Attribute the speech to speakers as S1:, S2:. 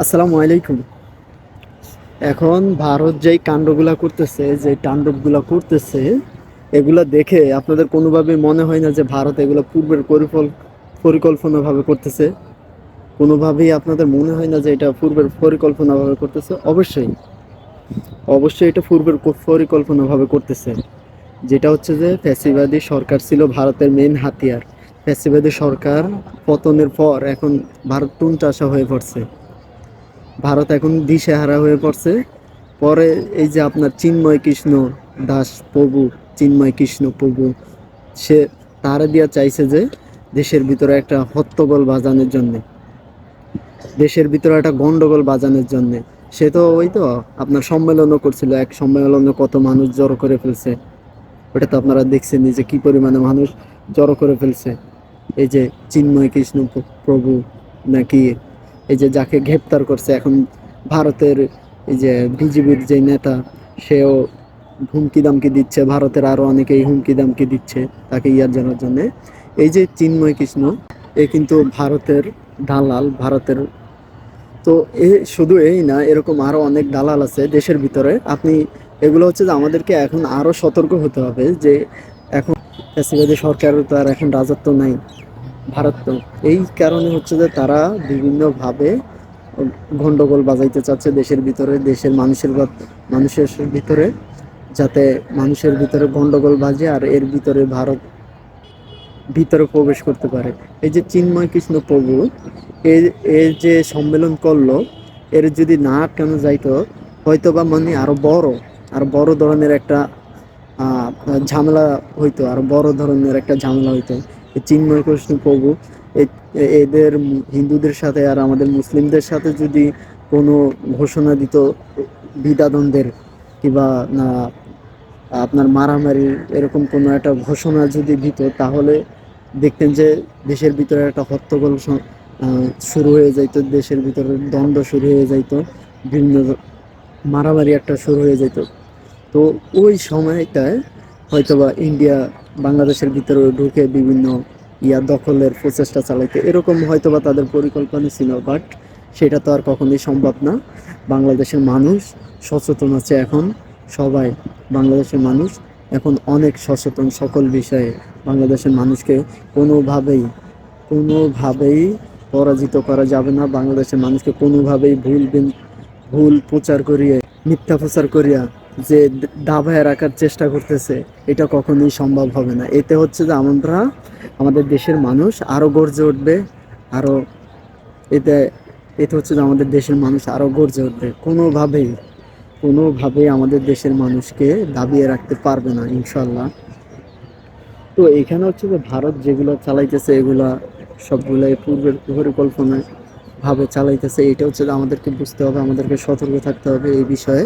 S1: আসসালামু আলাইকুম। এখন ভারত যেই কাণ্ডগুলা করতেছে, যে তাণ্ডবগুলা করতেছে, এগুলা দেখে আপনাদের কোনোভাবে মনে হয় না যে ভারত এগুলো পূর্বের পরিকল্পনাভাবে করতেছে? কোনোভাবেই আপনাদের মনে হয় না যে এটা পূর্বের পরিকল্পনাভাবে করতেছে? অবশ্যই, অবশ্যই এটা পূর্বের পরিকল্পনাভাবে করতেছে। যেটা হচ্ছে যে ফ্যাসিবাদী সরকার ছিল ভারতের মেন হাতিয়ার। ফ্যাসিবাদী সরকার পতনের পর এখন ভারত টুনটাসা হয়ে পড়ছে। ভারত এখন দিশেহারা হয়ে পড়ছে। পরে এই যে আপনার চিন্ময় কৃষ্ণ দাস প্রভু, চিন্ময় কৃষ্ণ প্রভু, সে তারা দিয়া চাইছে যে দেশের ভিতরে একটা হট্টগোল বাজানোর জন্যে, দেশের ভিতরে একটা গন্ডগোল বাজানোর জন্যে। সে তো ওই তো আপনার সম্মেলনও করছিল, এক সম্মেলনে কত মানুষ জড়ো করে ফেলছে। ওটা তো আপনারা দেখছেন যে কি পরিমাণে মানুষ জড়ো করে ফেলছে। এই যে চিন্ময় কৃষ্ণ প্রভু নাকি এই যে যাকে গ্রেপ্তার করছে এখন ভারতের এই যে বিজেপির যে নেতা, সেও হুমকি দামকি দিচ্ছে, ভারতের আরো অনেকেই হুমকি দামকি দিচ্ছে তাকে ইয়ার জানার জন্য। এই যে চিন্ময় কৃষ্ণ, এ কিন্তু ভারতের দালাল, ভারতের। তো শুধু এই না, এরকম আরো অনেক দালাল আছে দেশের ভিতরে। আপনি এগুলো হচ্ছে যে আমাদেরকে এখন আরো সতর্ক হতে হবে যে এখন ফ্যাসিবাদী সরকার তো আর এখন রাজত্ব নাই ভারত। তো এই কারণে হচ্ছে যে তারা বিভিন্নভাবে গন্ডগোল বাজাইতে চাচ্ছে দেশের ভিতরে, দেশের মানুষের ভিতরে, যাতে মানুষের ভিতরে গন্ডগোল বাজে আর এর ভিতরে ভারত ভিতরে প্রবেশ করতে পারে। এই যে চিন্ময় কৃষ্ণ প্রভু এর এর যে সম্মেলন করলো, এর যদি না আটকানো যাইতো, হয়তো বা মানে আরো বড় ধরনের একটা আহ, ঝামেলা হইতো, আরো বড় ধরনের একটা ঝামেলা হইতো। এই চিন্ময় কৃষ্ণ প্রভু এদের হিন্দুদের সাথে আর আমাদের মুসলিমদের সাথে যদি কোনো ঘোষণা দিত বিদাদন্দের, কিংবা না আপনার মারামারি, এরকম কোনো একটা ঘোষণা যদি দিত, তাহলে দেখতেন যে দেশের ভিতরে একটা হট্টগোল শুরু হয়ে যাইতো, দেশের ভিতরে দ্বন্দ্ব শুরু হয়ে যাইতো, বিভিন্ন মারামারি একটা শুরু হয়ে যেত। তো ওই সময়টায় হয়তোবা ইন্ডিয়া বাংলাদেশের ভিতরে ঢুকে বিভিন্ন দখলের প্রচেষ্টা চালাইতে, এরকম হয়তোবা তাদের পরিকল্পনা ছিল। বাট সেটা তো আর কখনোই সম্ভব না। বাংলাদেশের মানুষ সচেতন আছে এখন, সবাই। বাংলাদেশের মানুষ এখন অনেক সচেতন সকল বিষয়ে। বাংলাদেশের মানুষকে কোনোভাবেই কোনোভাবেই পরাজিত করা যাবে না। বাংলাদেশের মানুষকে কোনোভাবেই ভুল প্রচার করিয়ে, মিথ্যা প্রচার করিয়া যে দাবায় রাখার চেষ্টা করতেছে, এটা কখনোই সম্ভব হবে না। এতে হচ্ছে যে আমরা, আমাদের দেশের মানুষ আরো গর্জে উঠবে। আরো এতে এতে হচ্ছে যে আমাদের দেশের মানুষ আরো গর্জে উঠবে। কোনোভাবেই আমাদের দেশের মানুষকে দাবিয়ে রাখতে পারবে না ইনশাল্লাহ। তো এখানে হচ্ছে যে ভারত যেগুলো চালাইতেছে, এগুলা সবগুলাই পূর্বের পরিকল্পনায় ভাবে চালাইতেছে। এটা হচ্ছে যে আমাদেরকে বুঝতে হবে, আমাদেরকে সতর্ক থাকতে হবে এই বিষয়ে।